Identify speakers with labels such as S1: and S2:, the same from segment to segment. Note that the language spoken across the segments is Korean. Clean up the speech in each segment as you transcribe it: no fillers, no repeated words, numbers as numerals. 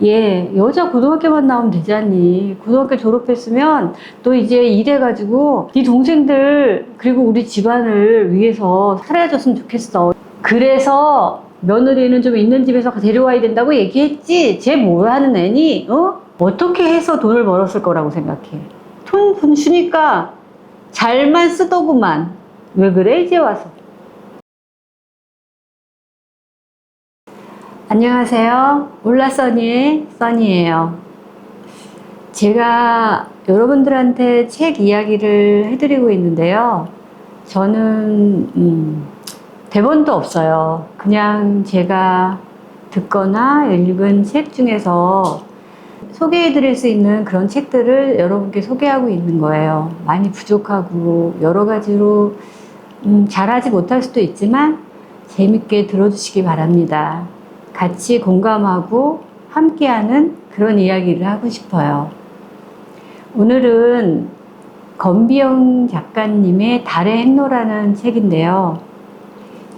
S1: 얘 여자 고등학교만 나오면 되잖니. 고등학교 졸업했으면 너 이제 일해가지고 네 동생들 그리고 우리 집안을 위해서 살아줬으면 좋겠어. 그래서 며느리는 좀 있는 집에서 데려와야 된다고 얘기했지. 쟤 뭐 하는 애니? 어떻게 해서 돈을 벌었을 거라고 생각해? 돈 주니까 잘만 쓰더구만. 왜 그래 이제 와서? 안녕하세요. 올라써니의 써니예요. 제가 여러분들한테 책 이야기를 해드리고 있는데요. 저는 대본도 없어요. 그냥 제가 듣거나 읽은 책 중에서 소개해드릴 수 있는 그런 책들을 여러분께 소개하고 있는 거예요. 많이 부족하고 여러 가지로 잘하지 못할 수도 있지만 재밌게 들어주시기 바랍니다. 같이 공감하고 함께하는 그런 이야기를 하고 싶어요. 오늘은 건비영 작가님의 달의 행로라는 책인데요.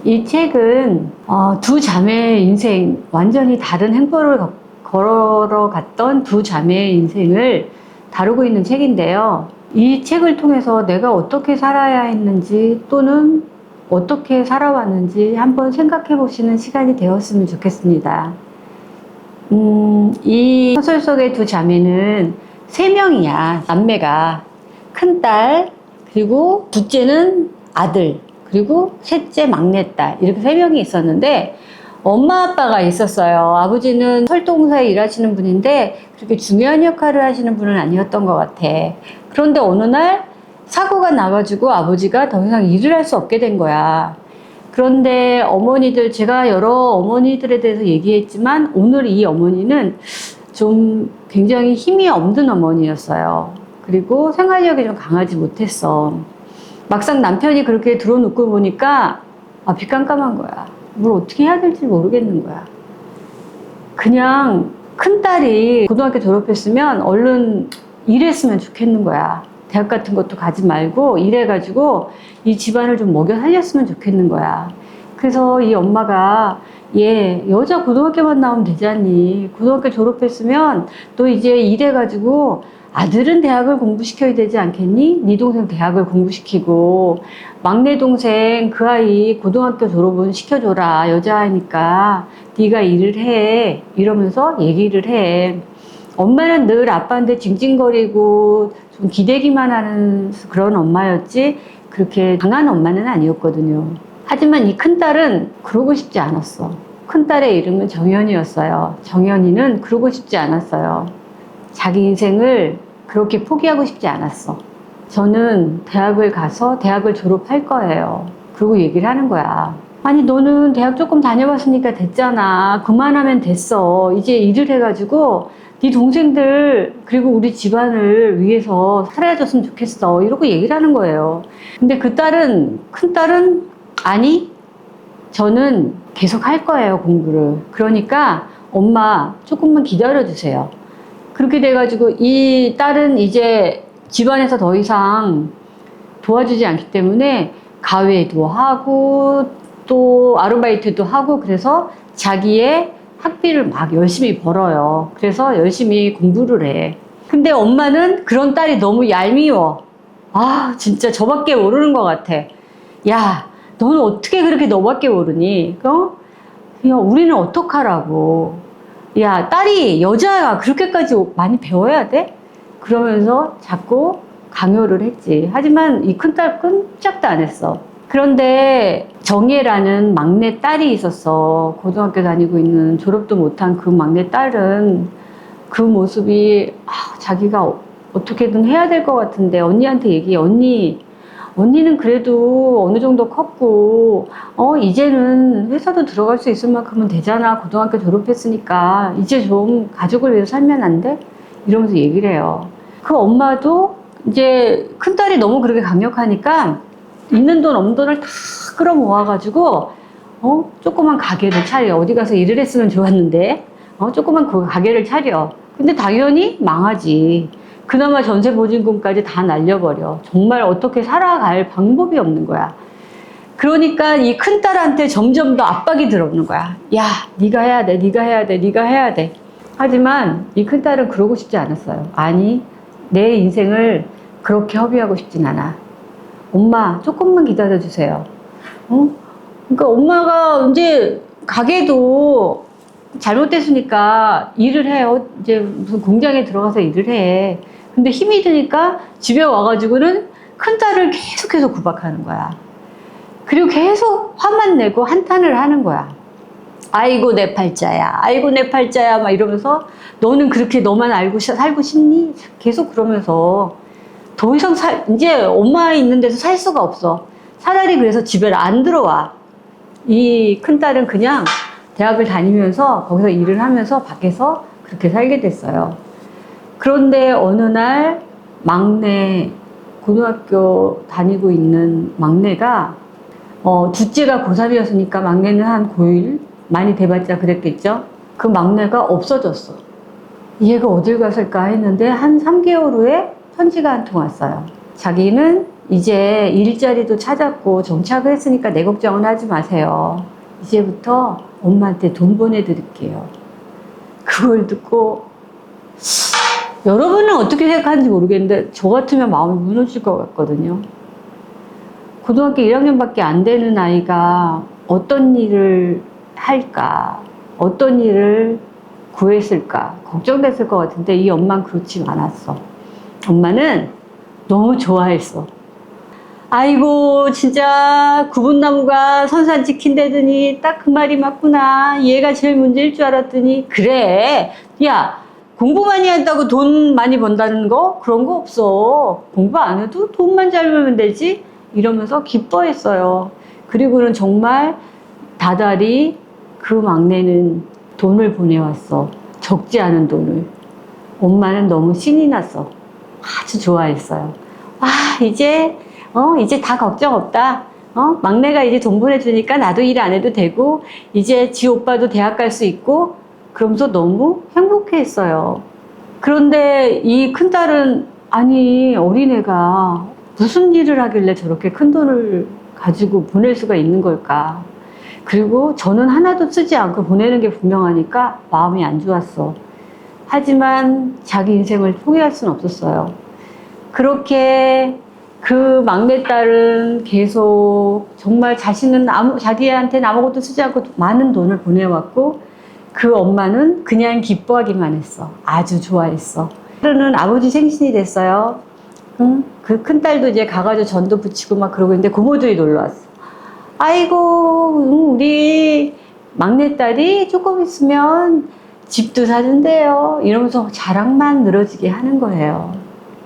S1: 이 책은 두 자매의 인생, 완전히 다른 행보를 걸어갔던 두 자매의 인생을 다루고 있는 책인데요. 이 책을 통해서 내가 어떻게 살아야 했는지 또는 어떻게 살아왔는지 한번 생각해 보시는 시간이 되었으면 좋겠습니다. 이 소설 속의 두 자매는 세 명이야. 남매가. 큰딸, 그리고 둘째는 아들, 그리고 셋째 막내딸, 이렇게 세 명이 있었는데 엄마 아빠가 있었어요. 아버지는 철도공사에 일하시는 분인데 그렇게 중요한 역할을 하시는 분은 아니었던 것 같아. 그런데 어느 날 사고가 나가지고 아버지가 더 이상 일을 할 수 없게 된 거야. 그런데 어머니들, 제가 여러 어머니들에 대해서 얘기했지만 오늘 이 어머니는 좀 굉장히 힘이 없는 어머니였어요. 그리고 생활력이 좀 강하지 못했어. 막상 남편이 그렇게 들어놓고 보니까 앞이 깜깜한 거야. 뭘 어떻게 해야 될지 모르겠는 거야. 그냥 큰딸이 고등학교 졸업했으면 얼른 일했으면 좋겠는 거야. 대학 같은 것도 가지 말고 일해가지고 이 집안을 좀 먹여 살렸으면 좋겠는 거야. 그래서 이 엄마가 얘 여자 고등학교만 나오면 되잖니. 고등학교 졸업했으면 너 이제 일해가지고 아들은 대학을 공부시켜야 되지 않겠니? 네 동생 대학을 공부시키고 막내 동생 그 아이 고등학교 졸업은 시켜줘라. 여자아이니까 네가 일을 해. 이러면서 얘기를 해. 엄마는 늘 아빠한테 징징거리고 좀 기대기만 하는 그런 엄마였지 그렇게 강한 엄마는 아니었거든요. 하지만 이 큰딸은 그러고 싶지 않았어. 큰딸의 이름은 정연이었어요. 정연이는 그러고 싶지 않았어요. 자기 인생을 그렇게 포기하고 싶지 않았어. 저는 대학을 가서 대학을 졸업할 거예요. 그러고 얘기를 하는 거야. 아니 너는 대학 조금 다녀봤으니까 됐잖아. 그만하면 됐어. 이제 일을 해가지고 네 동생들 그리고 우리 집안을 위해서 살아줬으면 좋겠어. 이러고 얘기를 하는 거예요. 근데 그 딸은, 큰딸은 아니 저는 계속 할 거예요 공부를. 그러니까 엄마 조금만 기다려주세요. 그렇게 돼가지고 이 딸은 이제 집안에서 더 이상 도와주지 않기 때문에 가외도 하고 또 아르바이트도 하고 그래서 자기의 학비를 막 열심히 벌어요. 그래서 열심히 공부를 해. 근데 엄마는 그런 딸이 너무 얄미워. 아 진짜 저밖에 모르는 것 같아. 야 너는 어떻게 그렇게 너밖에 모르니? 야 우리는 어떡하라고. 야 딸이 여자가 그렇게까지 많이 배워야 돼? 그러면서 자꾸 강요를 했지. 하지만 이 큰딸 끔짝도 안 했어. 그런데 정예라는 막내 딸이 있었어. 고등학교 다니고 있는 졸업도 못한 그 막내 딸은 그 모습이 자기가 어떻게든 해야 될 것 같은데 언니한테 얘기해. 언니는 그래도 어느 정도 컸고 이제는 회사도 들어갈 수 있을 만큼은 되잖아. 고등학교 졸업했으니까 이제 좀 가족을 위해서 살면 안 돼? 이러면서 얘기를 해요. 그 엄마도 이제 큰딸이 너무 그렇게 강력하니까 있는 돈 없는 돈을 다 끌어모아가지고 조그만 가게를 차려. 어디 가서 일을 했으면 좋았는데 조그만 그 가게를 차려. 근데 당연히 망하지. 그나마 전세보증금까지 다 날려버려. 정말 어떻게 살아갈 방법이 없는 거야. 그러니까 이 큰딸한테 점점 더 압박이 들어오는 거야. 야 네가 해야 돼. 네가 해야 돼. 네가 해야 돼. 하지만 이 큰딸은 그러고 싶지 않았어요. 아니, 내 인생을 그렇게 허비하고 싶진 않아. 엄마, 조금만 기다려주세요. 응? 그러니까 엄마가 이제 가게도 잘못됐으니까 일을 해요. 이제 무슨 공장에 들어가서 일을 해. 근데 힘이 드니까 집에 와가지고는 큰딸을 계속해서 구박하는 거야. 그리고 계속 화만 내고 한탄을 하는 거야. 아이고 내 팔자야, 아이고 내 팔자야 막 이러면서 너는 그렇게 너만 알고 살고 싶니? 계속 그러면서 더 이상 이제 엄마 있는 데서 살 수가 없어. 차라리 그래서 집에 안 들어와. 이 큰딸은 그냥 대학을 다니면서 거기서 일을 하면서 밖에서 그렇게 살게 됐어요. 그런데 어느 날 막내, 고등학교 다니고 있는 막내가 둘째가 고3이었으니까 막내는 한 고1 많이 돼봤자 그랬겠죠. 그 막내가 없어졌어. 얘가 어딜 갔을까 했는데 한 3개월 후에 편지가 한 통 왔어요. 자기는 이제 일자리도 찾았고 정착을 했으니까 내 걱정은 하지 마세요. 이제부터 엄마한테 돈 보내드릴게요. 그걸 듣고 여러분은 어떻게 생각하는지 모르겠는데 저 같으면 마음이 무너질 것 같거든요. 고등학교 1학년밖에 안 되는 아이가 어떤 일을 할까, 어떤 일을 구했을까 걱정됐을 것 같은데 이 엄마는 그렇지 않았어. 엄마는 너무 좋아했어. 아이고 진짜 구분나무가 선산 지킨다더니 딱 그 말이 맞구나. 얘가 제일 문제일 줄 알았더니 그래. 야, 공부 많이 한다고 돈 많이 번다는 거? 그런 거 없어. 공부 안 해도 돈만 잘 벌면 되지? 이러면서 기뻐했어요. 그리고는 정말 다달이 그 막내는 돈을 보내왔어. 적지 않은 돈을. 엄마는 너무 신이 났어. 아주 좋아했어요. 아, 이제 다 걱정 없다. 막내가 이제 돈 보내주니까 나도 일 안 해도 되고, 이제 지 오빠도 대학 갈 수 있고, 그러면서 너무 행복해 했어요. 그런데 이 큰딸은, 아니, 어린애가 무슨 일을 하길래 저렇게 큰 돈을 가지고 보낼 수가 있는 걸까? 그리고 저는 하나도 쓰지 않고 보내는 게 분명하니까 마음이 안 좋았어. 하지만 자기 인생을 포기할 수는 없었어요. 그렇게 그 막내딸은 계속 정말 자신은 자기한테는 아무것도 쓰지 않고 많은 돈을 보내왔고 그 엄마는 그냥 기뻐하기만 했어. 아주 좋아했어. 하루는 아버지 생신이 됐어요. 응? 그 큰딸도 이제 가가지고 전도 붙이고 막 그러고 있는데 고모들이 놀러 왔어. 아이고, 우리 막내딸이 조금 있으면 집도 사준대요. 이러면서 자랑만 늘어지게 하는 거예요.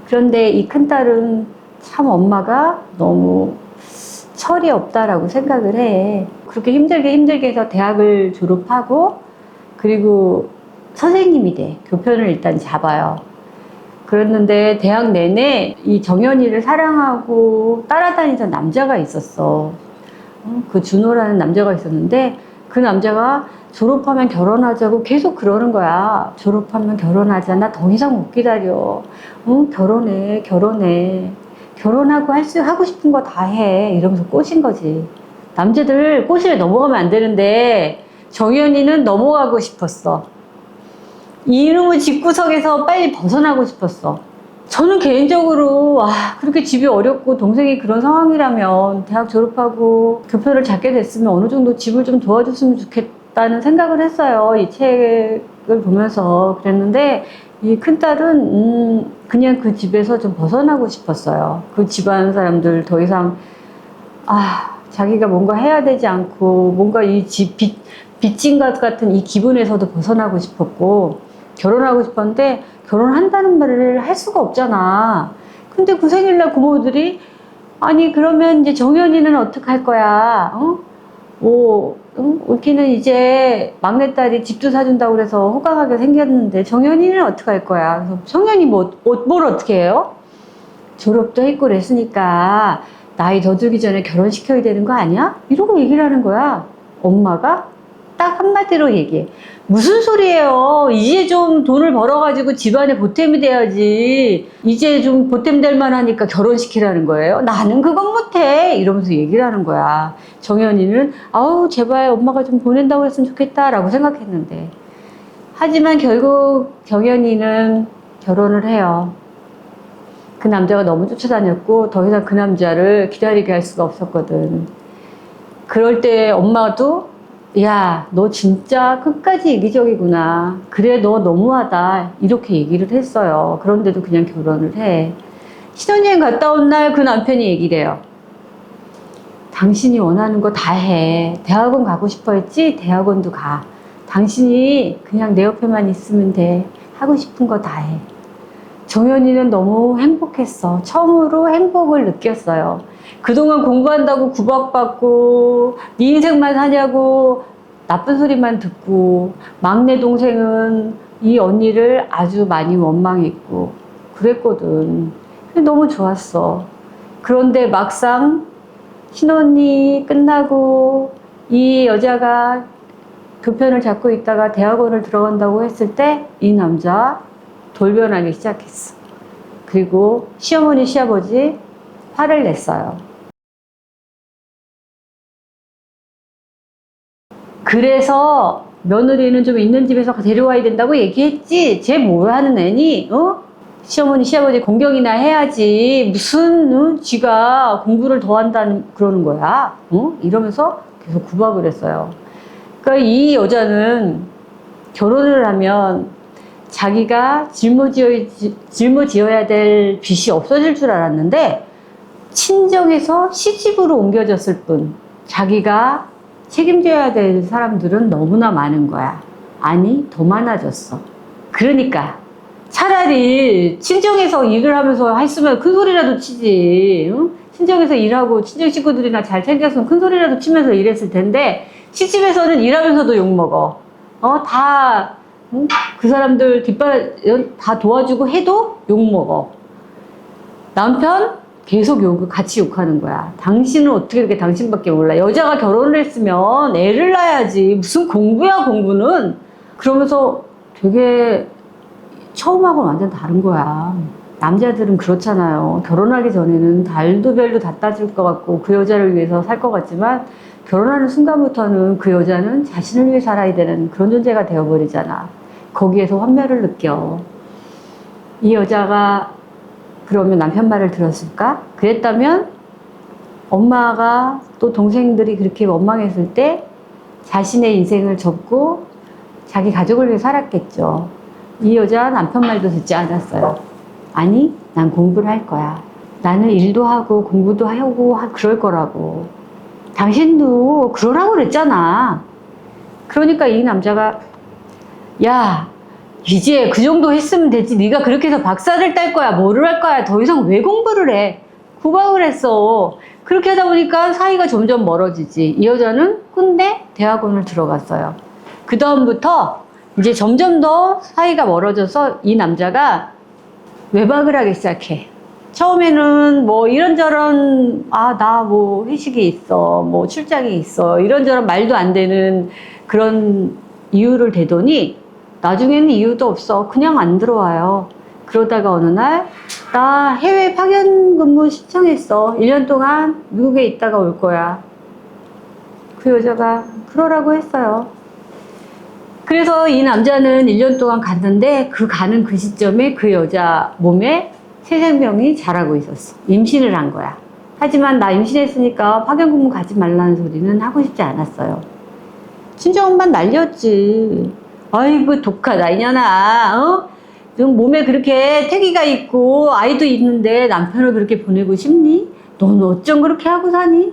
S1: 그런데 이 큰딸은 참 엄마가 너무 철이 없다라고 생각을 해. 그렇게 힘들게 해서 대학을 졸업하고 그리고 선생님이 돼. 교편을 일단 잡아요. 그랬는데 대학 내내 이 정연이를 사랑하고 따라다니던 남자가 있었어. 그 준호라는 남자가 있었는데 그 남자가 졸업하면 결혼하자고 계속 그러는 거야. 졸업하면 결혼하자. 나 더 이상 못 기다려. 결혼해. 결혼하고 하고 싶은 거 다 해. 이러면서 꼬신 거지. 남자들 꼬시에 넘어가면 안 되는데 정연이는 넘어가고 싶었어. 이놈의 집구석에서 빨리 벗어나고 싶었어. 저는 개인적으로 그렇게 집이 어렵고 동생이 그런 상황이라면 대학 졸업하고 교편을 잡게 됐으면 어느 정도 집을 좀 도와줬으면 좋겠다는 생각을 했어요. 이 책을 보면서 그랬는데 이 큰딸은 그냥 그 집에서 좀 벗어나고 싶었어요. 그 집안 사람들 더 이상 자기가 뭔가 해야 되지 않고 뭔가 이 집 빚진 것 같은 이 기분에서도 벗어나고 싶었고 결혼하고 싶었는데 결혼한다는 말을 할 수가 없잖아. 근데 그 생일날 고모들이 아니 그러면 이제 정연이는 어떡할 거야? 올기는 이제 막내딸이 집도 사준다고 그래서 호강하게 생겼는데 정연이는 어떡할 거야? 그래서 정연이 뭘 어떻게 해요? 졸업도 했고 그랬으니까 나이 더 들기 전에 결혼시켜야 되는 거 아니야? 이러고 얘기를 하는 거야. 엄마가 딱 한마디로 얘기해. 무슨 소리예요? 이제 좀 돈을 벌어가지고 집안에 보탬이 돼야지. 이제 좀 보탬 될 만하니까 결혼시키라는 거예요? 나는 그건 못해. 이러면서 얘기를 하는 거야. 정연이는 제발 엄마가 좀 보낸다고 했으면 좋겠다라고 생각했는데 하지만 결국 경연이는 결혼을 해요. 그 남자가 너무 쫓아다녔고 더 이상 그 남자를 기다리게 할 수가 없었거든. 그럴 때 엄마도 야, 너 진짜 끝까지 이기적이구나. 그래, 너 너무하다. 이렇게 얘기를 했어요. 그런데도 그냥 결혼을 해. 신혼여행 갔다 온 날 그 남편이 얘기를 해요. 당신이 원하는 거 다 해. 대학원 가고 싶어 했지? 대학원도 가. 당신이 그냥 내 옆에만 있으면 돼. 하고 싶은 거 다 해. 정연이는 너무 행복했어. 처음으로 행복을 느꼈어요. 그동안 공부한다고 구박받고 네 인생만 사냐고 나쁜 소리만 듣고 막내 동생은 이 언니를 아주 많이 원망했고 그랬거든. 너무 좋았어. 그런데 막상 신혼이 끝나고 이 여자가 교편을 잡고 있다가 대학원을 들어간다고 했을 때 이 남자 돌변하기 시작했어. 그리고 시어머니 시아버지 화를 냈어요. 그래서 며느리는 좀 있는 집에서 데려와야 된다고 얘기했지. 쟤 뭐 하는 애니? 어? 시어머니 시아버지 공경이나 해야지. 무슨 쥐가 공부를 더 한다는 그러는 거야. 이러면서 계속 구박을 했어요. 그러니까 이 여자는 결혼을 하면 자기가 짊어지어야 될 빚이 없어질 줄 알았는데 친정에서 시집으로 옮겨졌을 뿐 자기가 책임져야 될 사람들은 너무나 많은 거야. 아니, 더 많아졌어. 그러니까 차라리 친정에서 일을 하면서 했으면 큰 소리라도 치지. 응? 친정에서 일하고 친정 식구들이나 잘 챙겼으면 큰 소리라도 치면서 일했을 텐데 시집에서는 일하면서도 욕먹어. 응? 그 사람들 다 도와주고 해도 욕먹어. 남편 계속 같이 욕하는 거야. 당신은 어떻게 그렇게 당신밖에 몰라. 여자가 결혼을 했으면 애를 낳아야지. 무슨 공부야, 공부는. 그러면서 되게 처음하고는 완전 다른 거야. 남자들은 그렇잖아요. 결혼하기 전에는 달도 별도 다 따질 것 같고 그 여자를 위해서 살 것 같지만 결혼하는 순간부터는 그 여자는 자신을 위해 살아야 되는 그런 존재가 되어버리잖아. 거기에서 환멸을 느껴. 이 여자가 그러면 남편 말을 들었을까? 그랬다면 엄마가 또 동생들이 그렇게 원망했을 때 자신의 인생을 접고 자기 가족을 위해 살았겠죠. 이 여자 남편 말도 듣지 않았어요. 아니, 난 공부를 할 거야. 나는 일도 하고 공부도 하고 그럴 거라고. 당신도 그러라고 그랬잖아. 그러니까 이 남자가 야, 이제 그 정도 했으면 되지. 네가 그렇게 해서 박사를 딸 거야. 뭐를 할 거야. 더 이상 왜 공부를 해. 구박을 했어. 그렇게 하다 보니까 사이가 점점 멀어지지. 이 여자는 근데 대학원을 들어갔어요. 그 다음부터 이제 점점 더 사이가 멀어져서 이 남자가 외박을 하기 시작해. 처음에는 뭐 이런저런 나 뭐 회식이 있어. 뭐 출장이 있어. 이런저런 말도 안 되는 그런 이유를 대더니 나중에는 이유도 없어. 그냥 안 들어와요. 그러다가 어느 날 나 해외 파견 근무 신청했어. 1년 동안 미국에 있다가 올 거야. 그 여자가 그러라고 했어요. 그래서 이 남자는 1년 동안 갔는데 그 가는 그 시점에 그 여자 몸에 새 생명이 자라고 있었어. 임신을 한 거야. 하지만 나 임신했으니까 파견 근무 가지 말라는 소리는 하고 싶지 않았어요. 친정엄마는 난리였지. 아이고 독하다 이년아. 좀 몸에 그렇게 태기가 있고 아이도 있는데 남편을 그렇게 보내고 싶니? 넌 어쩜 그렇게 하고 사니?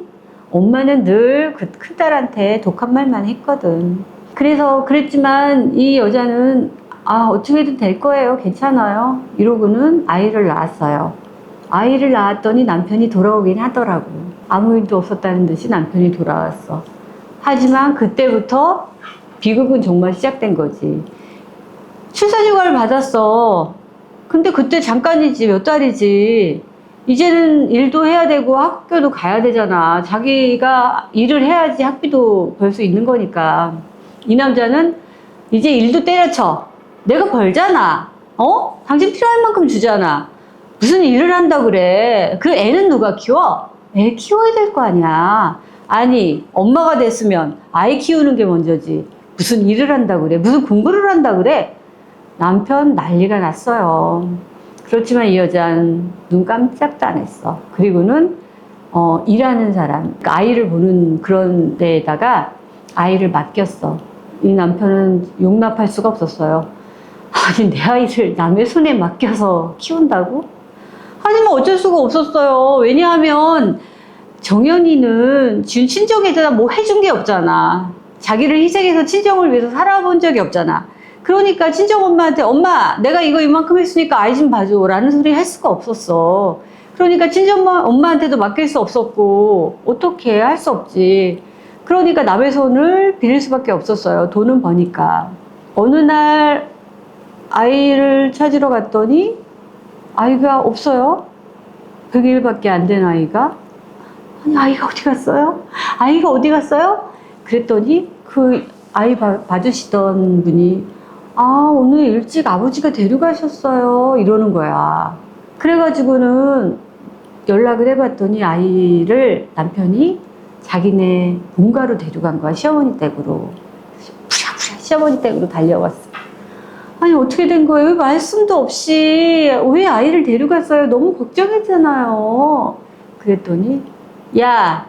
S1: 엄마는 늘 그 큰딸한테 독한 말만 했거든. 그래서 그랬지만 이 여자는 어떻게든 될 거예요. 괜찮아요. 이러고는 아이를 낳았어요. 아이를 낳았더니 남편이 돌아오긴 하더라고. 아무 일도 없었다는 듯이 남편이 돌아왔어. 하지만 그때부터 비극은 정말 시작된 거지. 출산휴가를 받았어. 근데 그때 잠깐이지, 몇 달이지. 이제는 일도 해야 되고 학교도 가야 되잖아. 자기가 일을 해야지 학비도 벌 수 있는 거니까. 이 남자는 이제 일도 때려쳐. 내가 벌잖아. 당신 필요할 만큼 주잖아. 무슨 일을 한다 그래. 그 애는 누가 키워? 애 키워야 될 거 아니야. 아니, 엄마가 됐으면 아이 키우는 게 먼저지. 무슨 일을 한다고 그래? 무슨 공부를 한다고 그래? 남편 난리가 났어요. 그렇지만 이 여자는 눈 깜짝도 안 했어. 그리고는 일하는 사람, 그러니까 아이를 보는 그런 데에다가 아이를 맡겼어. 이 남편은 용납할 수가 없었어요. 아니, 내 아이를 남의 손에 맡겨서 키운다고? 하지만 어쩔 수가 없었어요. 왜냐하면 정연이는 지금 친정에다 뭐 해준 게 없잖아. 자기를 희생해서 친정을 위해서 살아본 적이 없잖아. 그러니까 친정엄마한테 엄마 내가 이거 이만큼 했으니까 아이 좀 봐줘 라는 소리 할 수가 없었어. 그러니까 친정엄마한테도 맡길 수 없었고 어떻게 할 수 없지. 그러니까 남의 손을 빌릴 수밖에 없었어요. 돈은 버니까. 어느 날 아이를 찾으러 갔더니 아이가 없어요. 100일밖에 안 된 아이가. 아니, 아이가 어디 갔어요? 아이가 어디 갔어요? 그랬더니 그 아이 봐주시던 분이 오늘 일찍 아버지가 데려가셨어요 이러는 거야. 그래가지고는 연락을 해봤더니 아이를 남편이 자기네 본가로 데려간 거야. 시어머니 댁으로. 부랴부랴 시어머니 댁으로 달려왔어. 아니 어떻게 된 거예요? 말씀도 없이 왜 아이를 데려갔어요? 너무 걱정했잖아요. 그랬더니 야,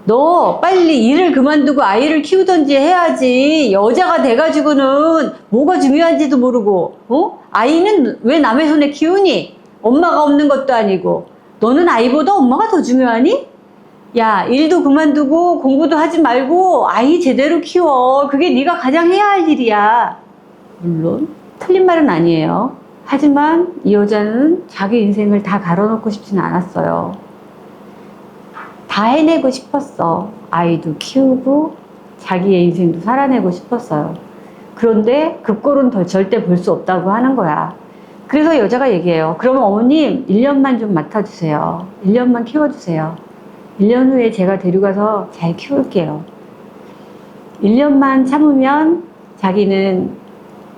S1: 너 빨리 일을 그만두고 아이를 키우던지 해야지. 여자가 돼가지고는 뭐가 중요한지도 모르고 아이는 왜 남의 손에 키우니? 엄마가 없는 것도 아니고. 너는 아이보다 엄마가 더 중요하니? 야, 일도 그만두고 공부도 하지 말고 아이 제대로 키워. 그게 네가 가장 해야 할 일이야. 물론 틀린 말은 아니에요. 하지만 이 여자는 자기 인생을 다 갈아놓고 싶지는 않았어요. 다 해내고 싶었어. 아이도 키우고 자기의 인생도 살아내고 싶었어요. 그런데 그 꼴은 절대 볼 수 없다고 하는 거야. 그래서 여자가 얘기해요. 그러면 어머님 1년만 좀 맡아주세요. 1년만 키워주세요. 1년 후에 제가 데려가서 잘 키울게요. 1년만 참으면 자기는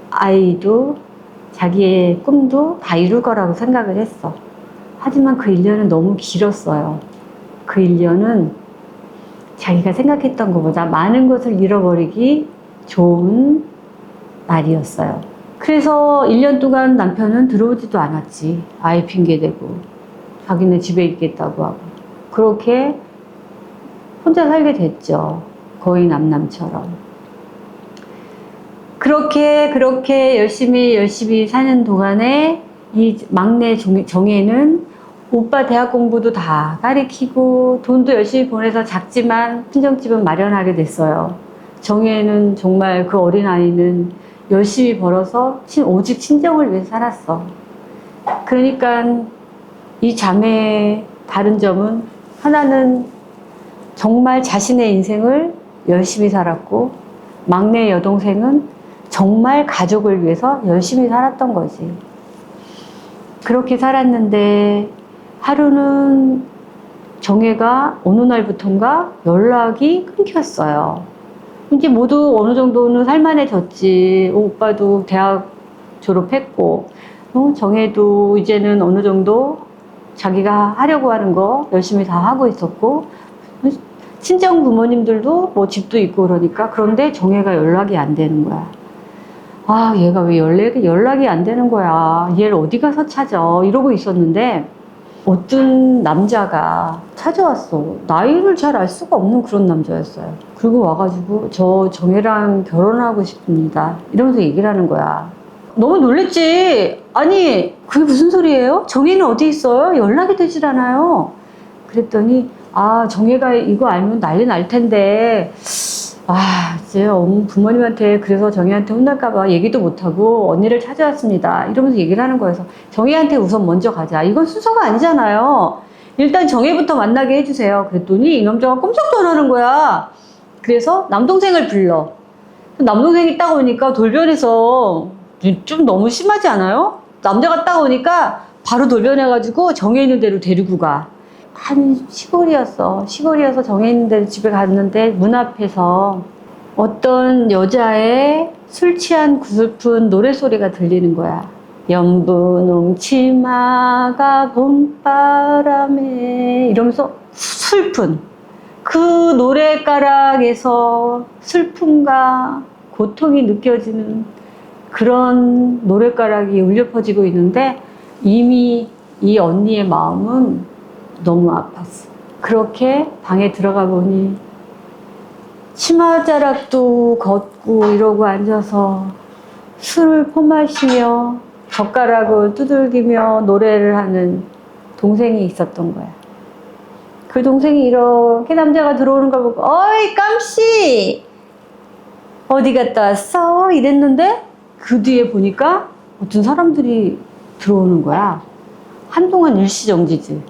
S1: 아이도 자기의 꿈도 다 이룰 거라고 생각을 했어. 하지만 그 1년은 너무 길었어요. 그 1년은 자기가 생각했던 것보다 많은 것을 잃어버리기 좋은 날이었어요. 그래서 1년 동안 남편은 들어오지도 않았지. 아이 핑계대고 자기네 집에 있겠다고 하고 그렇게 혼자 살게 됐죠. 거의 남남처럼. 그렇게 열심히 사는 동안에 이 막내 정혜는 오빠 대학 공부도 다 가리키고 돈도 열심히 보내서 작지만 친정집은 마련하게 됐어요. 정혜는 정말 그 어린아이는 열심히 벌어서 오직 친정을 위해 살았어. 그러니까 이 자매의 다른 점은 하나는 정말 자신의 인생을 열심히 살았고 막내 여동생은 정말 가족을 위해서 열심히 살았던 거지. 그렇게 살았는데 하루는 정혜가 어느 날부턴가 연락이 끊겼어요. 이제 모두 어느 정도는 살만해졌지. 오빠도 대학 졸업했고 정혜도 이제는 어느 정도 자기가 하려고 하는 거 열심히 다 하고 있었고 친정 부모님들도 뭐 집도 있고 그러니까. 그런데 정혜가 연락이 안 되는 거야. 얘가 왜 연락이 안 되는 거야. 얘를 어디 가서 찾아. 이러고 있었는데 어떤 남자가 찾아왔어. 나이를 잘 알 수가 없는 그런 남자였어요. 그리고 와가지고 저 정혜랑 결혼하고 싶습니다. 이러면서 얘기를 하는 거야. 너무 놀랬지. 아니 그게 무슨 소리예요? 정혜는 어디 있어요? 연락이 되질 않아요. 그랬더니 정혜가 이거 알면 난리 날 텐데 이제 부모님한테 그래서 정혜한테 혼날까봐 얘기도 못하고 언니를 찾아왔습니다. 이러면서 얘기를 하는 거여서 정혜한테 우선 먼저 가자. 이건 순서가 아니잖아요. 일단 정혜부터 만나게 해주세요. 그랬더니 이 남자가 꼼짝도 안 하는 거야. 그래서 남동생을 불러. 남동생이 딱 오니까 돌변해서 좀 너무 심하지 않아요? 남자가 딱 오니까 바로 돌변해가지고 정혜 있는 데로 데리고 가. 한 시골이어서 정혜 있는 데 집에 갔는데 문 앞에서 어떤 여자의 술 취한 구슬픈 노래소리가 들리는 거야. 연분홍 치마가 봄바람에 이러면서 슬픈 그 노래가락에서 슬픔과 고통이 느껴지는 그런 노랫가락이 울려 퍼지고 있는데 이미 이 언니의 마음은 너무 아팠어. 그렇게 방에 들어가 보니 치마자락도 걷고 이러고 앉아서 술을 포마시며 젓가락을 두들기며 노래를 하는 동생이 있었던 거야. 그 동생이 이렇게 남자가 들어오는 걸 보고 어이 깜씨 어디 갔다 왔어? 이랬는데 그 뒤에 보니까 어떤 사람들이 들어오는 거야. 한동안 일시정지지.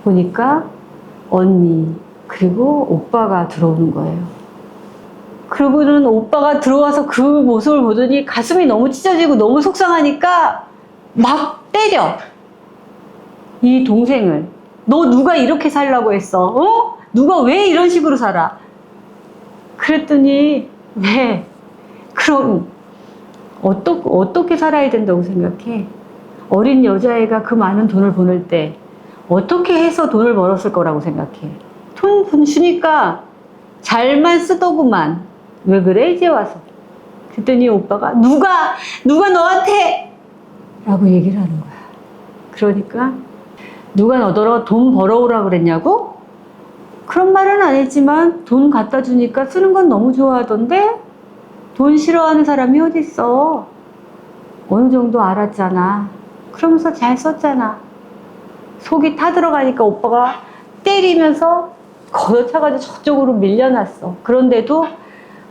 S1: 보니까 언니 그리고 오빠가 들어오는 거예요. 그러고는 오빠가 들어와서 그 모습을 보더니 가슴이 너무 찢어지고 너무 속상하니까 막 때려. 이 동생을. 너 누가 이렇게 살라고 했어? 누가 왜 이런 식으로 살아? 그랬더니 왜? 그럼 어떻게 살아야 된다고 생각해? 어린 여자애가 그 많은 돈을 보낼 때 어떻게 해서 돈을 벌었을 거라고 생각해? 돈 주니까 잘만 쓰더구만. 왜 그래 이제 와서? 그랬더니 오빠가 누가 너한테 라고 얘기를 하는 거야. 그러니까 누가 너더러 돈 벌어오라 그랬냐고? 그런 말은 안 했지만 돈 갖다 주니까 쓰는 건 너무 좋아하던데 돈 싫어하는 사람이 어딨어. 어느 정도 알았잖아. 그러면서 잘 썼잖아. 속이 타들어가니까 오빠가 때리면서 걷어차가지고 저쪽으로 밀려났어. 그런데도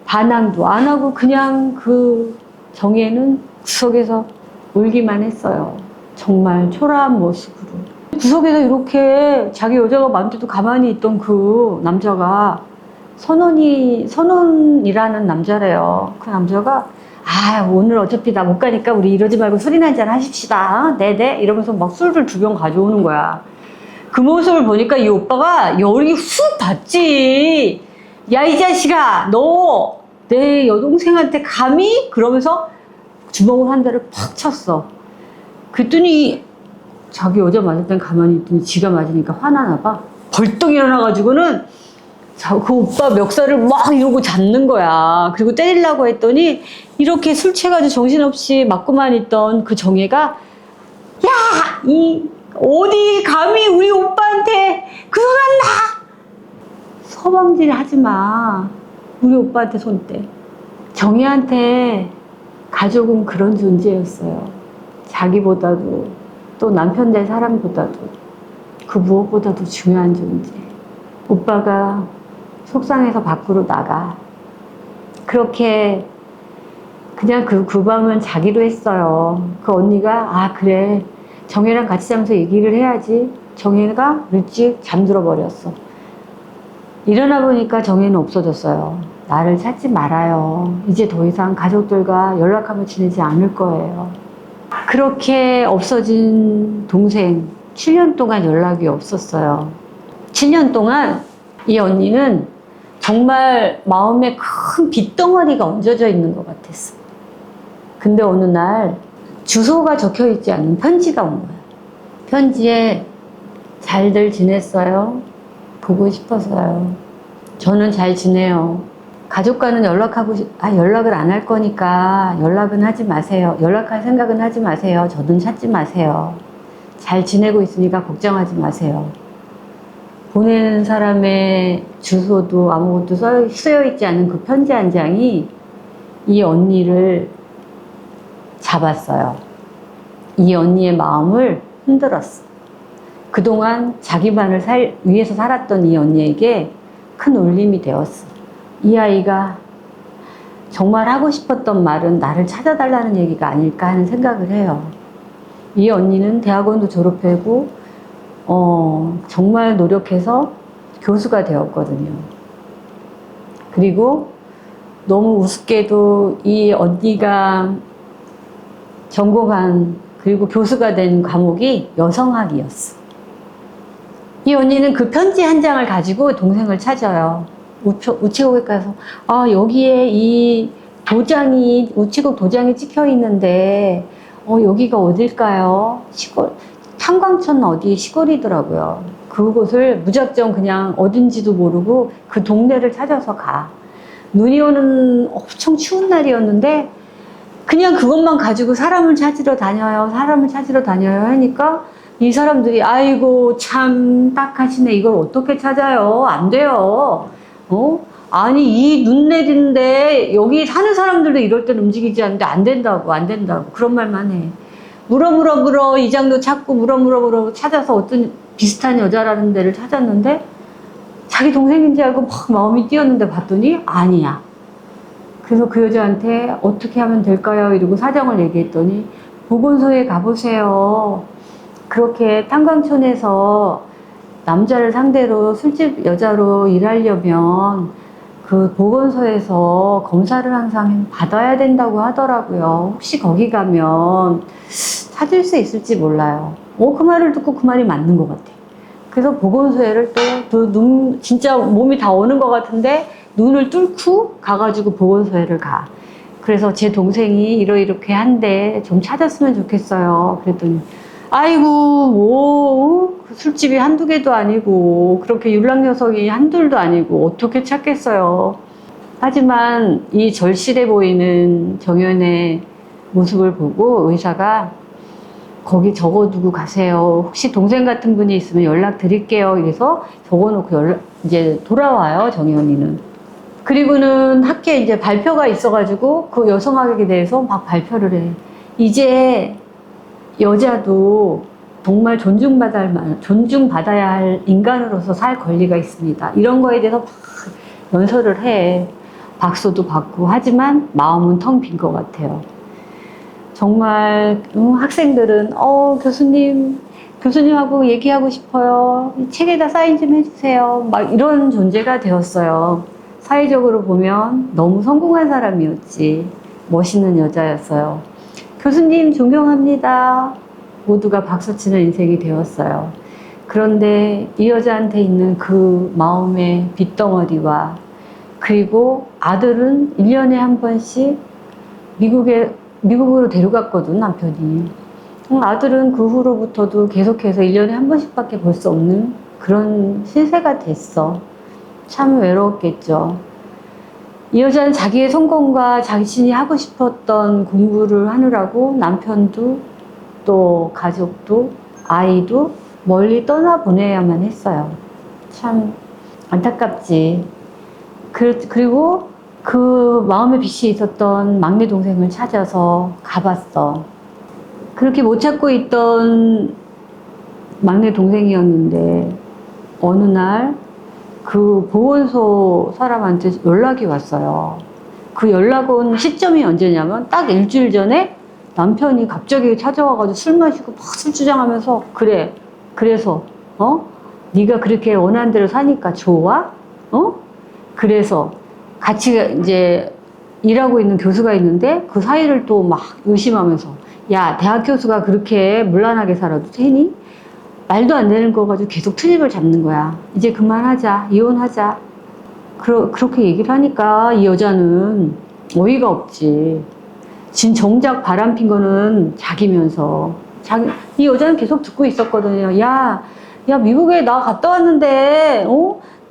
S1: 반항도 안 하고 그냥 그 정혜는 구석에서 울기만 했어요. 정말 초라한 모습으로. 구석에서 이렇게 자기 여자가 많은데도 가만히 있던 그 남자가 선원이라는 남자래요. 그 남자가 오늘 어차피 나 못 가니까 우리 이러지 말고 술이나 한잔 하십시다. 네네 이러면서 막 술을 2병 가져오는 거야. 그 모습을 보니까 이 오빠가 열이 훅 받지. 야 이 자식아 너 내 여동생한테 감히? 그러면서 주먹을 한 대를 팍 쳤어. 그랬더니 자기 여자 맞을 땐 가만히 있더니 지가 맞으니까 화나나 봐. 벌떡 일어나가지고는 그 오빠 멱살을 막 이러고 잡는 거야. 그리고 때리려고 했더니 이렇게 술 취해가지고 정신없이 맞고만 있던 그 정혜가 어디 감히 우리 오빠한테 그 손 안 놔! 서방질 하지 마. 우리 오빠한테 손 떼. 정혜한테 가족은 그런 존재였어요. 자기보다도 또 남편 될 사람보다도 그 무엇보다도 중요한 존재. 오빠가 속상해서 밖으로 나가. 그렇게 그냥 그 밤은 자기로 했어요. 그 언니가 그래 정혜랑 같이 자면서 얘기를 해야지. 정혜가 일찍 잠들어 버렸어. 일어나 보니까 정혜는 없어졌어요. 나를 찾지 말아요. 이제 더 이상 가족들과 연락하며 지내지 않을 거예요. 그렇게 없어진 동생 7년 동안 연락이 없었어요. 7년 동안 이 언니는 정말 마음에 큰 빚덩어리가 얹어져 있는 것 같았어. 근데 어느 날 주소가 적혀 있지 않은 편지가 온 거야. 편지에 잘들 지냈어요? 보고 싶어서요. 저는 잘 지내요. 가족과는 연락을 안 할 거니까 연락은 하지 마세요. 연락할 생각은 하지 마세요. 저는 찾지 마세요. 잘 지내고 있으니까 걱정하지 마세요. 보내는 사람의 주소도 아무것도 쓰여 있지 않은 그 편지 한 장이 이 언니를 잡았어요. 이 언니의 마음을 흔들었어. 그동안 자기만을 위해서 살았던 이 언니에게 큰 울림이 되었어. 이 아이가 정말 하고 싶었던 말은 나를 찾아달라는 얘기가 아닐까 하는 생각을 해요. 이 언니는 대학원도 졸업하고 정말 노력해서 교수가 되었거든요. 그리고 너무 우습게도 이 언니가 전공한 그리고 교수가 된 과목이 여성학이었어. 이 언니는 그 편지 한 장을 가지고 동생을 찾아요. 우체국에 가서 여기에 이 우체국 도장이 찍혀 있는데 여기가 어딜까요? 시골 탄광천 어디 시골이더라고요. 그곳을 무작정 그냥 어딘지도 모르고 그 동네를 찾아서 가. 눈이 오는 엄청 추운 날이었는데 그냥 그것만 가지고 사람을 찾으러 다녀요. 사람을 찾으러 다녀요 하니까 이 사람들이 아이고 참 딱하시네. 이걸 어떻게 찾아요? 안 돼요. 아니 이 눈 내리는데 여기 사는 사람들도 이럴 땐 움직이지 않는데 안 된다고 안 된다고 그런 말만 해. 물어 이장도 찾고 물어 찾아서 어떤 비슷한 여자라는 데를 찾았는데 자기 동생인지 알고 막 마음이 뛰었는데 봤더니 아니야. 그래서 그 여자한테 어떻게 하면 될까요? 이러고 사정을 얘기했더니 보건소에 가보세요. 그렇게 탄광촌에서 남자를 상대로 술집 여자로 일하려면 그 보건소에서 검사를 항상 받아야 된다고 하더라고요. 혹시 거기 가면 찾을 수 있을지 몰라요. 그 말을 듣고 그 말이 맞는 것 같아. 그래서 보건소에를 진짜 몸이 다 오는 것 같은데 눈을 뚫고 가가지고 보건소에를 가. 그래서 제 동생이 이렇게 한데 좀 찾았으면 좋겠어요. 그랬더니 아이고 그 술집이 한두 개도 아니고 그렇게 율락 녀석이 한둘도 아니고 어떻게 찾겠어요. 하지만 이 절실해 보이는 정연의 모습을 보고 의사가 거기 적어두고 가세요. 혹시 동생 같은 분이 있으면 연락 드릴게요. 이래서 적어놓고 이제 돌아와요, 정연이는. 그리고는 학교에 이제 발표가 있어가지고 그 여성학에 대해서 막 발표를 해. 이제 여자도 정말 존중받아야 할 인간으로서 살 권리가 있습니다. 이런 거에 대해서 막 연설을 해. 박수도 받고 하지만 마음은 텅 빈 것 같아요. 정말 학생들은 교수님하고 얘기하고 싶어요. 이 책에다 사인 좀 해주세요. 막 이런 존재가 되었어요. 사회적으로 보면 너무 성공한 사람이었지. 멋있는 여자였어요. 교수님 존경합니다. 모두가 박수치는 인생이 되었어요. 그런데 이 여자한테 있는 그 마음의 빚덩어리와 그리고 아들은 1년에 한 번씩 미국으로 데려갔거든, 남편이. 아들은 그 후로부터도 계속해서 1년에 한 번씩밖에 볼 수 없는 그런 신세가 됐어. 참 외로웠겠죠. 이 여자는 자기의 성공과 자신이 하고 싶었던 공부를 하느라고 남편도 또 가족도 아이도 멀리 떠나보내야만 했어요. 참 안타깝지. 그리고 그 마음의 빚이 있었던 막내 동생을 찾아서 가봤어. 그렇게 못 찾고 있던 막내 동생이었는데 어느 날 그 보건소 사람한테 연락이 왔어요. 그 연락 온 시점이 언제냐면 딱 일주일 전에 남편이 갑자기 찾아와가지고 술 마시고 막 술 주장하면서 그래서 네가 그렇게 원하는 대로 사니까 좋아? 그래서 같이 이제 일하고 있는 교수가 있는데 그 사이를 또 막 의심하면서 야, 대학 교수가 그렇게 문란하게 살아도 되니? 말도 안 되는 거 가지고 계속 트집을 잡는 거야. 이제 그만하자. 이혼하자. 그렇게 얘기를 하니까 이 여자는 어이가 없지. 정작 바람핀 거는 자기면서. 이 여자는 계속 듣고 있었거든요. 야, 미국에 나 갔다 왔는데,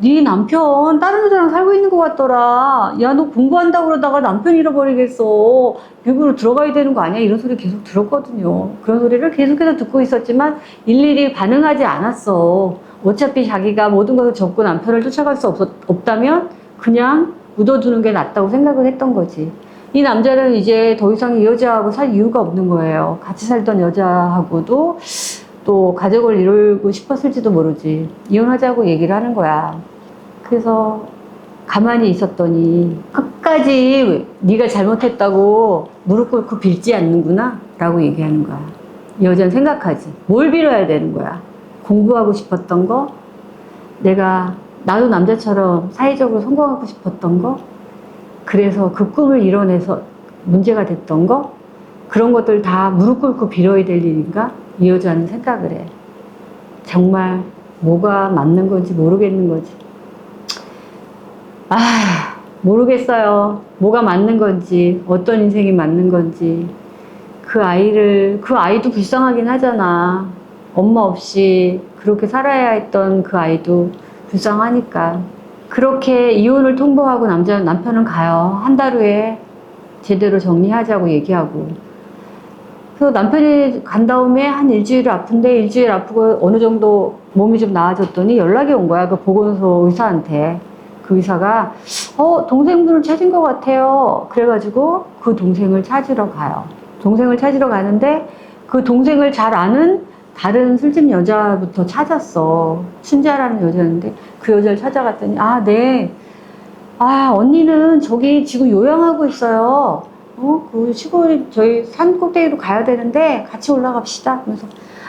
S1: 네 남편 다른 여자랑 살고 있는 것 같더라. 야, 너 공부한다고 그러다가 남편 잃어버리겠어. 미국으로 들어가야 되는 거 아니야? 이런 소리 계속 들었거든요. 그런 소리를 계속해서 듣고 있었지만 일일이 반응하지 않았어. 어차피 자기가 모든 것을 접고 남편을 쫓아갈 수 없다면 그냥 묻어두는 게 낫다고 생각을 했던 거지. 이 남자는 이제 더 이상 이 여자하고 살 이유가 없는 거예요. 같이 살던 여자하고도 또 가족을 이루고 싶었을지도 모르지. 이혼하자고 얘기를 하는 거야. 그래서 가만히 있었더니 끝까지 네가 잘못했다고 무릎 꿇고 빌지 않는구나 라고 얘기하는 거야. 이 여자는 생각하지. 뭘 빌어야 되는 거야. 공부하고 싶었던 거, 나도 남자처럼 사회적으로 성공하고 싶었던 거, 그래서 그 꿈을 이뤄내서 문제가 됐던 거, 그런 것들 다 무릎 꿇고 빌어야 될 일인가? 이 여자는 생각을 해. 정말 뭐가 맞는 건지 모르겠는 거지. 모르겠어요. 뭐가 맞는 건지, 어떤 인생이 맞는 건지. 그 아이도 불쌍하긴 하잖아. 엄마 없이 그렇게 살아야 했던 그 아이도 불쌍하니까. 그렇게 이혼을 통보하고 남편은 가요. 한 달 후에 제대로 정리하자고 얘기하고. 그래서 남편이 간 다음에 한 일주일 아픈데 일주일 아프고 어느 정도 몸이 좀 나아졌더니 연락이 온 거야. 그 보건소 의사한테. 그 의사가 동생분을 찾은 것 같아요. 그래가지고 그 동생을 찾으러 가요. 동생을 찾으러 가는데 그 동생을 잘 아는 다른 술집 여자부터 찾았어. 춘자라는 여자였는데 그 여자를 찾아갔더니 네. 언니는 저기 지금 요양하고 있어요. 그 시골 저희 산 꼭대기로 가야 되는데 같이 올라갑시다. 그래서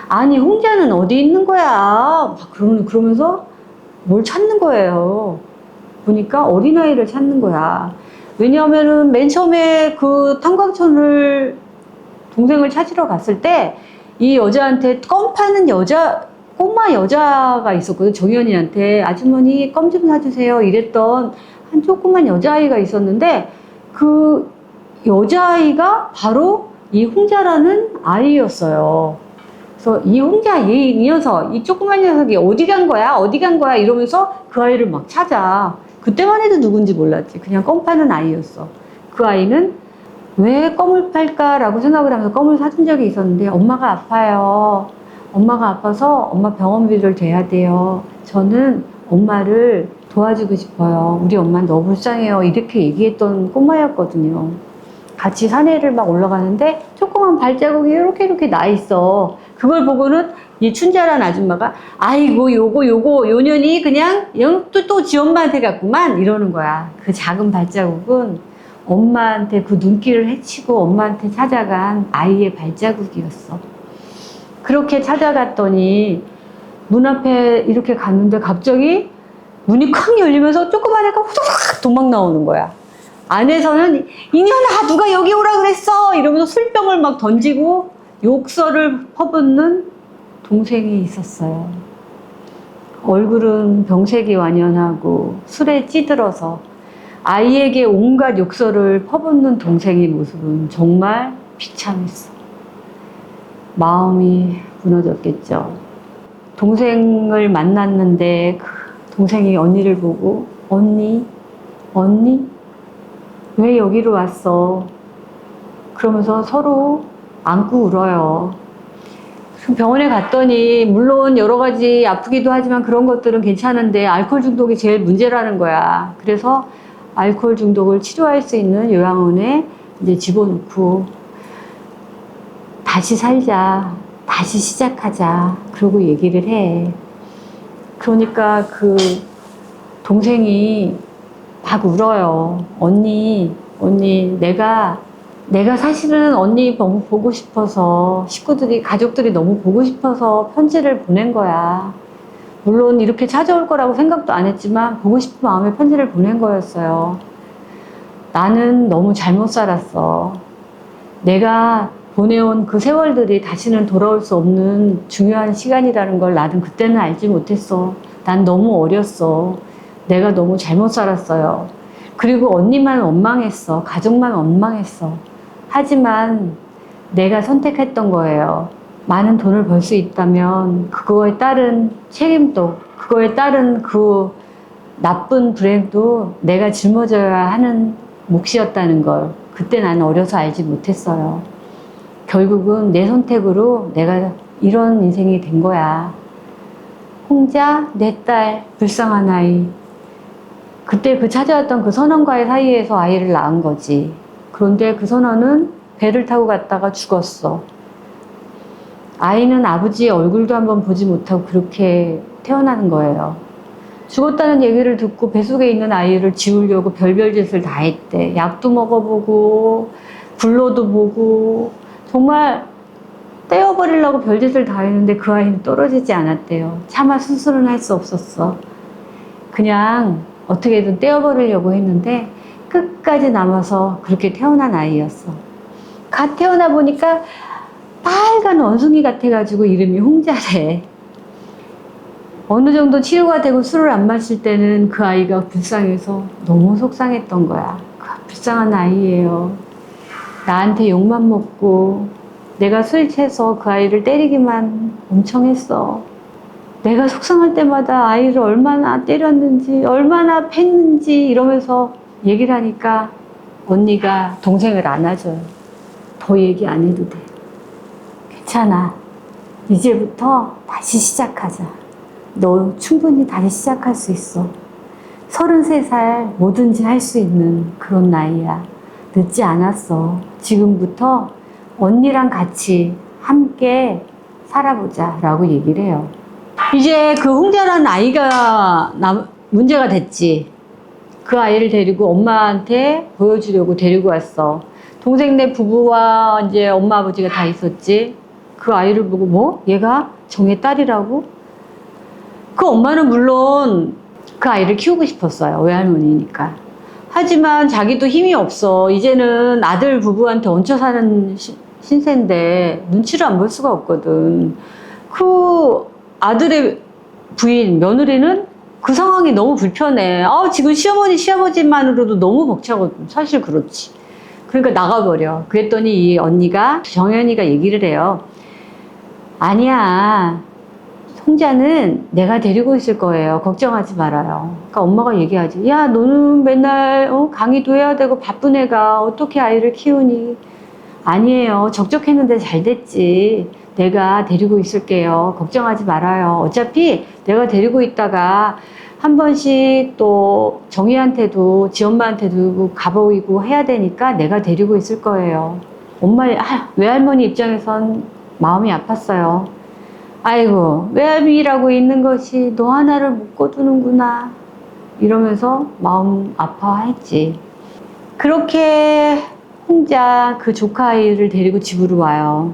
S1: 아니 홍자는 어디 있는 거야? 막 그러면서 뭘 찾는 거예요. 보니까 어린아이를 찾는 거야. 왜냐하면은 맨 처음에 그 탄광촌을 동생을 찾으러 갔을 때 이 여자한테 껌 파는 꼬마 여자가 있었거든. 정연이한테 아주머니 껌 좀 사주세요 이랬던 한 조그만 여자아이가 있었는데 그 여자아이가 바로 이 홍자라는 아이였어요. 그래서 이 홍자 이 녀석 이 조그만 녀석이 어디 간 거야 이러면서 그 아이를 막 찾아. 그때만 해도 누군지 몰랐지. 그냥 껌 파는 아이였어. 그 아이는 왜 껌을 팔까라고 생각을 하면서 껌을 사준 적이 있었는데 엄마가 아파요. 엄마가 아파서 엄마 병원비를 대야 돼요. 저는 엄마를 도와주고 싶어요. 우리 엄마 너무 불쌍해요. 이렇게 얘기했던 꼬마였거든요. 같이 산에를 막 올라가는데 조그만 발자국이 이렇게 나 있어. 그걸 보고는 이 춘자란 아줌마가 아이고 요거 요 년이 그냥 또 지 엄마한테 갔구만 이러는 거야. 그 작은 발자국은 엄마한테 그 눈길을 헤치고 엄마한테 찾아간 아이의 발자국이었어. 그렇게 찾아갔더니 문 앞에 이렇게 갔는데 갑자기 문이 콱 열리면서 조그만 애가 후두둑 도망 나오는 거야. 안에서는 이년아 누가 여기 오라 그랬어 이러면서 술병을 막 던지고 욕설을 퍼붓는 동생이 있었어요. 얼굴은 병색이 완연하고 술에 찌들어서 아이에게 온갖 욕설을 퍼붓는 동생의 모습은 정말 비참했어. 마음이 무너졌겠죠. 동생을 만났는데 그 동생이 언니를 보고 언니 왜 여기로 왔어? 그러면서 서로 안고 울어요. 병원에 갔더니 물론 여러 가지 아프기도 하지만 그런 것들은 괜찮은데 알코올 중독이 제일 문제라는 거야. 그래서 알코올 중독을 치료할 수 있는 요양원에 이제 집어넣고 다시 살자, 다시 시작하자 그러고 얘기를 해. 그러니까 그 동생이 막 울어요. 언니 내가 사실은 언니 너무 보고 싶어서 가족들이 너무 보고 싶어서 편지를 보낸 거야. 물론 이렇게 찾아올 거라고 생각도 안 했지만 보고 싶은 마음에 편지를 보낸 거였어요. 나는 너무 잘못 살았어. 내가 보내온 그 세월들이 다시는 돌아올 수 없는 중요한 시간이라는 걸 나는 그때는 알지 못했어. 난 너무 어렸어. 내가 너무 잘못 살았어요. 그리고 언니만 원망했어. 가족만 원망했어. 하지만 내가 선택했던 거예요. 많은 돈을 벌 수 있다면 그거에 따른 책임도, 그거에 따른 그 나쁜 불행도 내가 짊어져야 하는 몫이었다는 걸 그때 나는 어려서 알지 못했어요. 결국은 내 선택으로 내가 이런 인생이 된 거야. 홍자, 내 딸, 불쌍한 아이. 그때 찾아왔던 그 선원과의 사이에서 아이를 낳은 거지. 그런데 그 선원은 배를 타고 갔다가 죽었어. 아이는 아버지의 얼굴도 한번 보지 못하고 그렇게 태어나는 거예요. 죽었다는 얘기를 듣고 뱃속에 있는 아이를 지우려고 별별 짓을 다 했대. 약도 먹어보고 굴러도 보고 정말 떼어버리려고 별짓을 다 했는데 그 아이는 떨어지지 않았대요. 차마 수술은 할 수 없었어. 그냥 어떻게든 떼어버리려고 했는데 끝까지 남아서 그렇게 태어난 아이였어. 갓 태어나 보니까 빨간 원숭이 같아가지고 이름이 홍자래. 어느 정도 치료가 되고 술을 안 마실 때는 그 아이가 불쌍해서 너무 속상했던 거야. 불쌍한 아이예요. 나한테 욕만 먹고 내가 술 취해서 그 아이를 때리기만 엄청 했어. 내가 속상할 때마다 아이를 얼마나 때렸는지, 얼마나 팼는지 이러면서 얘기를 하니까 언니가 동생을 안아줘요. 더 얘기 안 해도 돼. 괜찮아. 이제부터 다시 시작하자. 너 충분히 다시 시작할 수 있어. 33살 뭐든지 할 수 있는 그런 나이야. 늦지 않았어. 지금부터 언니랑 같이 함께 살아보자 라고 얘기를 해요. 이제 그 홍자라는 아이가 문제가 됐지. 그 아이를 데리고 엄마한테 보여주려고 데리고 왔어. 동생네 부부와 이제 엄마 아버지가 다 있었지. 그 아이를 보고 뭐? 얘가 정의 딸이라고? 그 엄마는 물론 그 아이를 키우고 싶었어요. 외할머니니까. 하지만 자기도 힘이 없어. 이제는 아들 부부한테 얹혀 사는 신세인데 눈치를 안 볼 수가 없거든. 그 아들의 부인, 며느리는 그 상황이 너무 불편해. 지금 시어머니, 시아버지만으로도 너무 벅차거든. 사실 그렇지. 그러니까 나가버려. 그랬더니 이 언니가, 정연이가 얘기를 해요. 아니야. 송자는 내가 데리고 있을 거예요. 걱정하지 말아요. 그러니까 엄마가 얘기하지. 야, 너는 맨날 강의도 해야 되고 바쁜 애가 어떻게 아이를 키우니? 아니에요. 적적했는데 잘 됐지. 내가 데리고 있을게요. 걱정하지 말아요. 어차피 내가 데리고 있다가 한 번씩 또 정희한테도 지엄마한테도 가보이고 해야 되니까 내가 데리고 있을 거예요. 엄마, 외할머니 입장에선 마음이 아팠어요. 아이고, 외할머니라고 있는 것이 너 하나를 묶어두는구나. 이러면서 마음 아파했지. 그렇게 혼자 그 조카 아이를 데리고 집으로 와요.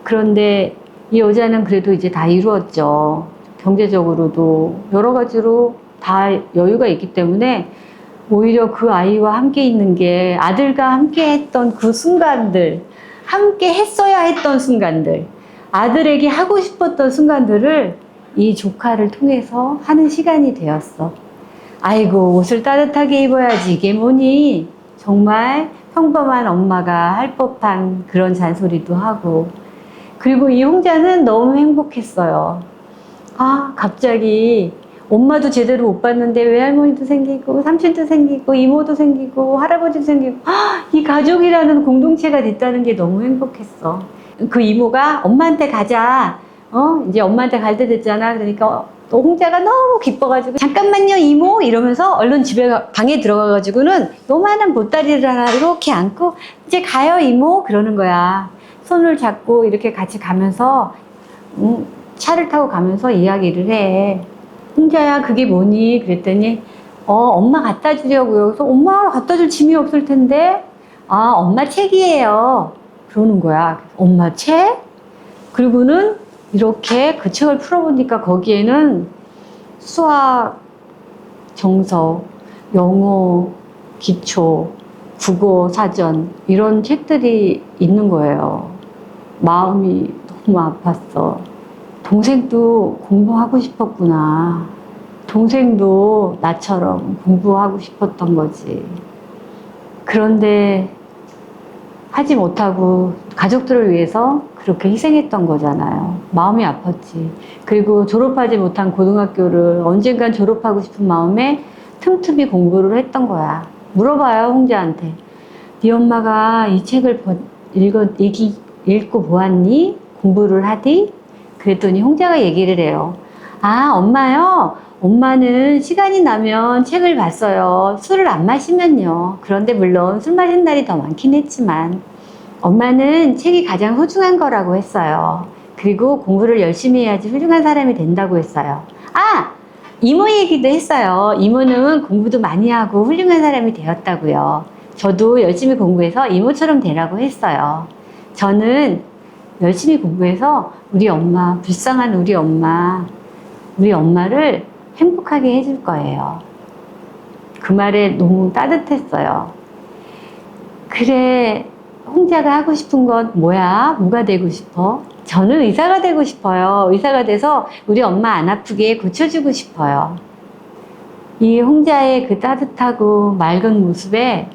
S1: 그런데 이 여자는 그래도 이제 다 이루었죠. 경제적으로도 여러 가지로 다 여유가 있기 때문에 오히려 그 아이와 함께 있는 게 아들과 함께 했던 그 순간들, 함께 했어야 했던 순간들, 아들에게 하고 싶었던 순간들을 이 조카를 통해서 하는 시간이 되었어. 아이고, 옷을 따뜻하게 입어야지 이게 뭐니? 정말 평범한 엄마가 할 법한 그런 잔소리도 하고. 그리고 이 홍자는 너무 행복했어요. 갑자기 엄마도 제대로 못 봤는데 외할머니도 생기고 삼촌도 생기고 이모도 생기고 할아버지도 생기고 이 가족이라는 공동체가 됐다는 게 너무 행복했어. 그 이모가 엄마한테 가자. 이제 엄마한테 갈 때 됐잖아. 그러니까 또 홍자가 너무 기뻐가지고 잠깐만요 이모 이러면서 얼른 방에 들어가가지고는 요만한 보따리를 하나 이렇게 안고 이제 가요 이모 그러는 거야. 손을 잡고 이렇게 같이 가면서 차를 타고 가면서 이야기를 해. 홍자야 그게 뭐니? 그랬더니 엄마 갖다 주려고요. 그래서 엄마 갖다 줄 짐이 없을 텐데 엄마 책이에요. 그러는 거야. 엄마 책? 그리고는 이렇게 그 책을 풀어보니까 거기에는 수학, 정서, 영어, 기초, 국어, 사전 이런 책들이 있는 거예요. 마음이 너무 아팠어. 동생도 공부하고 싶었구나. 동생도 나처럼 공부하고 싶었던 거지. 그런데 하지 못하고 가족들을 위해서 그렇게 희생했던 거잖아요. 마음이 아팠지. 그리고 졸업하지 못한 고등학교를 언젠간 졸업하고 싶은 마음에 틈틈이 공부를 했던 거야. 물어봐요, 홍자한테. 네 엄마가 이 책을 읽고 보았니? 공부를 하디? 그랬더니 홍자가 얘기를 해요. 엄마요? 엄마는 시간이 나면 책을 봤어요. 술을 안 마시면요. 그런데 물론 술 마신 날이 더 많긴 했지만 엄마는 책이 가장 소중한 거라고 했어요. 그리고 공부를 열심히 해야지 훌륭한 사람이 된다고 했어요. 이모 얘기도 했어요. 이모는 공부도 많이 하고 훌륭한 사람이 되었다고요. 저도 열심히 공부해서 이모처럼 되라고 했어요. 저는 열심히 공부해서 우리 엄마, 불쌍한 우리 엄마를 행복하게 해줄 거예요. 그 말에 너무 따뜻했어요. 그래, 홍자가 하고 싶은 건 뭐야? 뭐가 되고 싶어? 저는 의사가 되고 싶어요. 의사가 돼서 우리 엄마 안 아프게 고쳐주고 싶어요. 이 홍자의 그 따뜻하고 맑은 모습에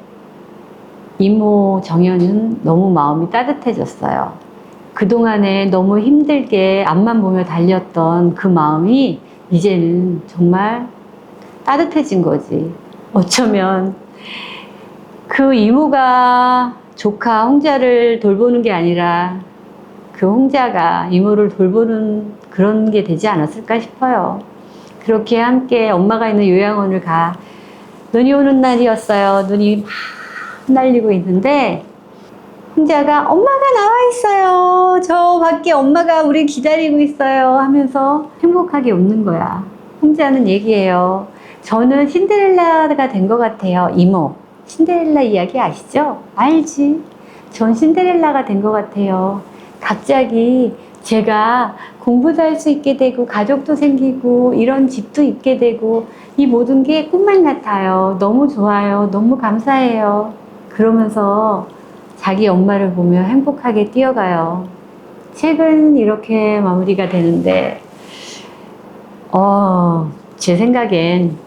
S1: 이모 정연은 너무 마음이 따뜻해졌어요. 그동안에 너무 힘들게 앞만 보며 달렸던 그 마음이 이제는 정말 따뜻해진 거지. 어쩌면 그 이모가 조카 홍자를 돌보는 게 아니라 그 홍자가 이모를 돌보는 그런 게 되지 않았을까 싶어요. 그렇게 함께 엄마가 있는 요양원을 가. 눈이 오는 날이었어요. 눈이 막 날리고 있는데 홍자가 엄마가 나와 있어요. 저 밖에 엄마가 우리 기다리고 있어요 하면서 행복하게 웃는 거야. 홍자는 얘기해요. 저는 신데렐라가 된 것 같아요. 이모, 신데렐라 이야기 아시죠? 알지. 전 신데렐라가 된 것 같아요. 갑자기 제가 공부도 할 수 있게 되고 가족도 생기고 이런 집도 있게 되고 이 모든 게 꿈만 같아요. 너무 좋아요. 너무 감사해요. 그러면서 자기 엄마를 보며 행복하게 뛰어가요. 책은 이렇게 마무리가 되는데 제 생각엔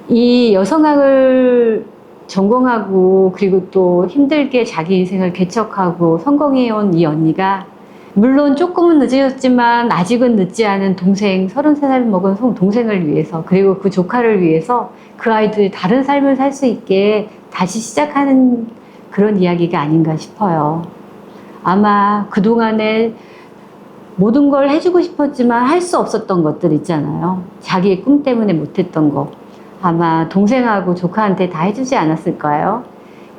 S1: 이 여성학을 전공하고 그리고 또 힘들게 자기 인생을 개척하고 성공해온 이 언니가 물론 조금은 늦어졌지만 아직은 늦지 않은 동생, 33살 먹은 동생을 위해서 그리고 그 조카를 위해서 그 아이들이 다른 삶을 살 수 있게 다시 시작하는 그런 이야기가 아닌가 싶어요. 아마 그동안에 모든 걸 해주고 싶었지만 할 수 없었던 것들 있잖아요. 자기의 꿈 때문에 못했던 거. 아마 동생하고 조카한테 다 해주지 않았을까요?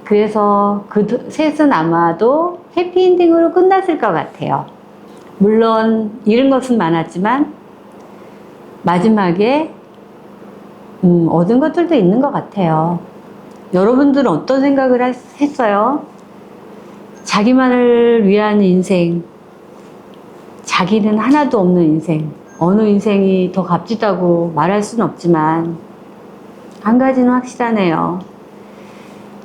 S1: 그래서 그 셋은 아마도 해피엔딩으로 끝났을 것 같아요. 물론 잃은 것은 많았지만 마지막에 얻은 것들도 있는 것 같아요. 여러분들은 어떤 생각을 했어요? 자기만을 위한 인생, 자기는 하나도 없는 인생, 어느 인생이 더 값지다고 말할 수는 없지만 한 가지는 확실하네요.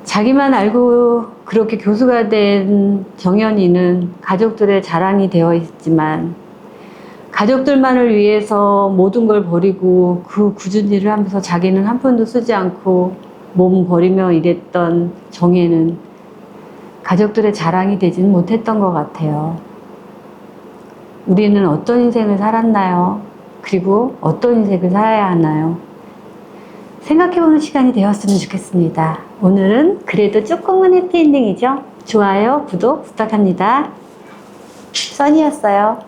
S1: 자기만 알고 그렇게 교수가 된 정연이는 가족들의 자랑이 되어 있지만 가족들만을 위해서 모든 걸 버리고 그 굳은 일을 하면서 자기는 한 푼도 쓰지 않고 몸 버리며 일했던 정혜는 가족들의 자랑이 되지는 못했던 것 같아요. 우리는 어떤 인생을 살았나요? 그리고 어떤 인생을 살아야 하나요? 생각해보는 시간이 되었으면 좋겠습니다. 오늘은 그래도 조금은 해피엔딩이죠? 좋아요, 구독 부탁합니다. 써니였어요.